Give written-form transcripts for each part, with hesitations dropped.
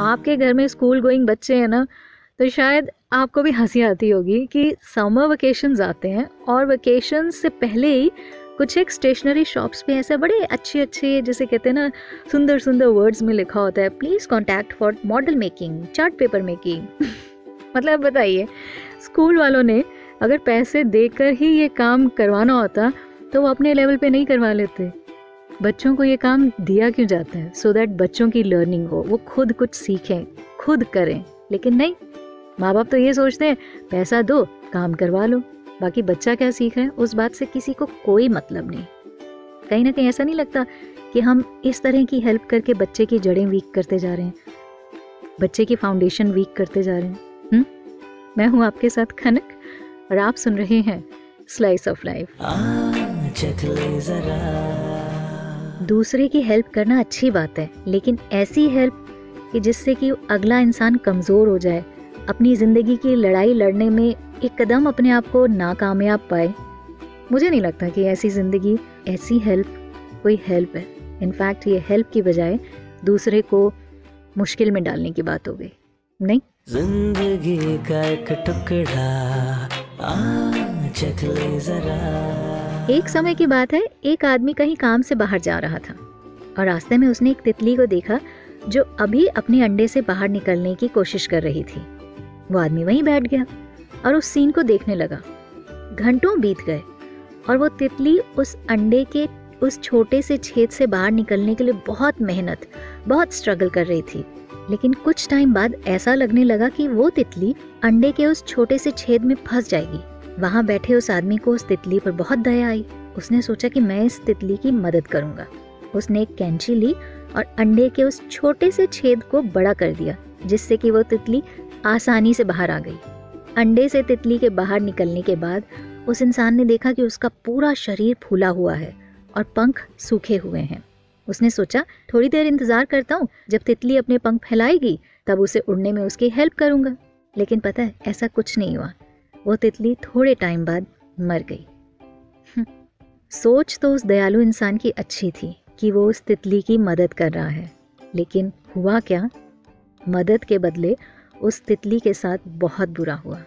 आपके घर में स्कूल गोइंग बच्चे हैं ना, तो शायद आपको भी हंसी आती होगी कि समर वेकेशंस आते हैं और वेकेशंस से पहले ही कुछ एक स्टेशनरी शॉप्स पे ऐसे बड़े अच्छे अच्छे, जैसे कहते हैं ना, सुंदर सुंदर वर्ड्स में लिखा होता है, please contact for model making, chart paper making. मतलब बताइए, स्कूल वालों ने अगर पैसे देकर ही ये काम करवाना होता तो वो अपने लेवल पे नहीं करवा लेते। बच्चों को ये काम दिया क्यों जाता है? सो दैट बच्चों की लर्निंग हो, वो खुद कुछ सीखें, खुद करें। लेकिन नहीं, माँ बाप तो ये सोचते हैं पैसा दो, काम करवा लो, बाकी बच्चा क्या सीख रहा है उस बात से किसी को कोई मतलब नहीं। कहीं ना कहीं ऐसा नहीं लगता कि हम इस तरह की हेल्प करके बच्चे की जड़ें वीक करते जा रहे हैं, बच्चे की फाउंडेशन वीक करते जा रहे हैं? मैं हूँ आपके साथ खनक और आप सुन रहे हैं स्लाइस ऑफ लाइफ। दूसरे की हेल्प करना अच्छी बात है, लेकिन ऐसी हेल्प कि जिससे कि अगला इंसान कमज़ोर हो जाए, अपनी ज़िंदगी की लड़ाई लड़ने में एक कदम अपने आप को नाकामयाब पाए, मुझे नहीं लगता कि ऐसी ज़िंदगी, ऐसी हेल्प कोई हेल्प है। इनफैक्ट ये हेल्प की बजाय दूसरे को मुश्किल में डालने की बात हो गई। नहीं, जिंदगी का एक टुकड़ा चख ले जरा। एक समय की बात है, एक आदमी कहीं काम से बाहर जा रहा था और रास्ते में उसने एक तितली को देखा जो अभी अपने अंडे से बाहर निकलने की कोशिश कर रही थी। वो आदमी वहीं बैठ गया और उस सीन को देखने लगा। घंटों बीत गए और वो तितली उस अंडे के उस छोटे से छेद से बाहर निकलने के लिए बहुत मेहनत, बहुत स्ट्रगल कर रही थी। लेकिन कुछ टाइम बाद ऐसा लगने लगा कि वो तितली अंडे के उस छोटे से छेद में फंस जाएगी। वहां बैठे उस आदमी को उस तितली पर बहुत दया आई। उसने सोचा कि मैं इस तितली की मदद करूंगा। उसने एक कैंची ली और अंडे के उस छोटे से छेद को बड़ा कर दिया, जिससे कि वो तितली आसानी से बाहर आ गई। अंडे से तितली के बाहर निकलने के बाद उस इंसान ने देखा कि उसका पूरा शरीर फूला हुआ है और पंख सूखे हुए हैं। उसने सोचा थोड़ी देर इंतजार करता हूँ, जब तितली अपने पंख फैलाएगी तब उसे उड़ने में उसकी हेल्प करूंगा। लेकिन पता है, ऐसा कुछ नहीं हुआ। वो तितली थोड़े टाइम बाद मर गई। सोच तो उस दयालु इंसान की अच्छी थी कि वो उस तितली की मदद कर रहा है, लेकिन हुआ क्या? मदद के बदले उस तितली के साथ बहुत बुरा हुआ।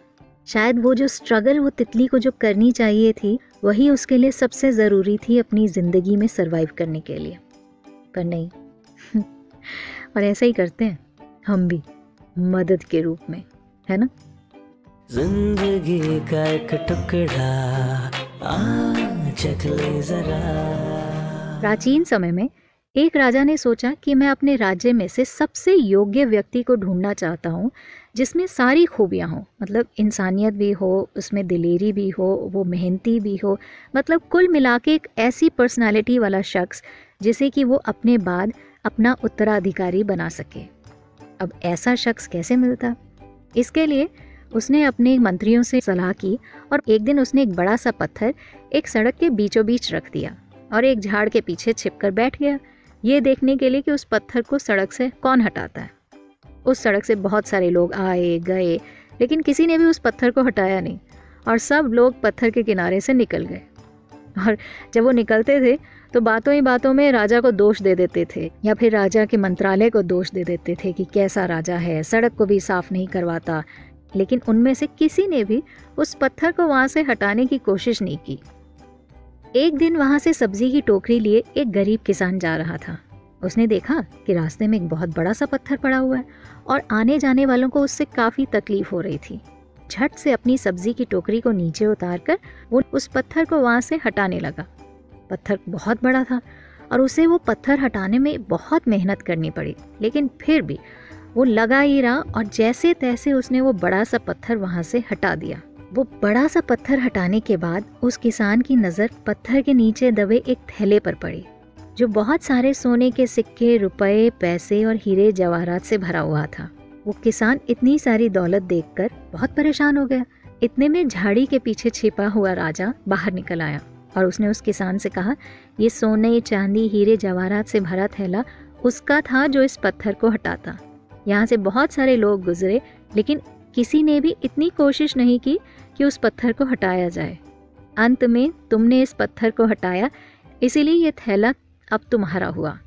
शायद वो जो स्ट्रगल वो तितली को जो करनी चाहिए थी, वही उसके लिए सबसे ज़रूरी थी अपनी ज़िंदगी में सरवाइव करने के लिए, पर नहीं। और ऐसा ही करते हैं हम भी, मदद के रूप में, है ना? जिंदगी का एक टुकड़ा चख ले जरा। प्राचीन समय में एक राजा ने सोचा कि मैं अपने राज्य में से सबसे योग्य व्यक्ति को ढूंढना चाहता हूँ, जिसमें सारी खूबियाँ हों। मतलब इंसानियत भी हो, उसमें दिलेरी भी हो, वो मेहनती भी हो, मतलब कुल मिला के एक ऐसी पर्सनालिटी वाला शख्स जिसे कि वो अपने बाद अपना उत्तराधिकारी बना सके। अब ऐसा शख्स कैसे मिलता? इसके लिए उसने अपने मंत्रियों से सलाह की और एक दिन उसने एक बड़ा सा पत्थर एक सड़क के बीचों बीच रख दिया और एक झाड़ के पीछे छिपकर बैठ गया, ये देखने के लिए कि उस पत्थर को सड़क से कौन हटाता है। उस सड़क से बहुत सारे लोग आए गए, लेकिन किसी ने भी उस पत्थर को हटाया नहीं और सब लोग पत्थर के किनारे से निकल गए। और जब वो निकलते थे तो बातों ही बातों में राजा को दोष दे देते थे, या फिर राजा के मंत्रालय को दोष दे देते थे कि कैसा राजा है, सड़क को भी साफ नहीं करवाता। लेकिन उनमें से किसी ने भी उस पत्थर को वहां से हटाने की कोशिश नहीं की। एक दिन वहां से सब्जी की टोकरी लिए एक गरीब किसान जा रहा था। उसने देखा कि रास्ते में एक बहुत बड़ा सा पत्थर पड़ा हुआ है और आने जाने वालों को उससे काफी तकलीफ हो रही थी। झट से अपनी सब्जी की टोकरी को नीचे उतारकर वो उस पत्थर को वहां से हटाने लगा। पत्थर बहुत बड़ा था और उसे वो पत्थर हटाने में बहुत मेहनत करनी पड़ी, लेकिन फिर भी वो लगा ही रहा और जैसे तैसे उसने वो बड़ा सा पत्थर वहां से हटा दिया। वो बड़ा सा पत्थर हटाने के बाद उस किसान की नज़र पत्थर के नीचे दबे एक थैले पर पड़ी, जो बहुत सारे सोने के सिक्के, रुपए, पैसे और हीरे जवाहरात से भरा हुआ था। वो किसान इतनी सारी दौलत देखकर बहुत परेशान हो गया। इतने में झाड़ी के पीछे छिपा हुआ राजा बाहर निकल आया और उसने उस किसान से कहा, ये सोने, चांदी, हीरे जवाहरात से भरा थैला उसका था जो इस पत्थर को हटाता। यहाँ से बहुत सारे लोग गुजरे, लेकिन किसी ने भी इतनी कोशिश नहीं की कि उस पत्थर को हटाया जाए। अंत में तुमने इस पत्थर को हटाया, इसीलिए ये थैला अब तुम्हारा हुआ।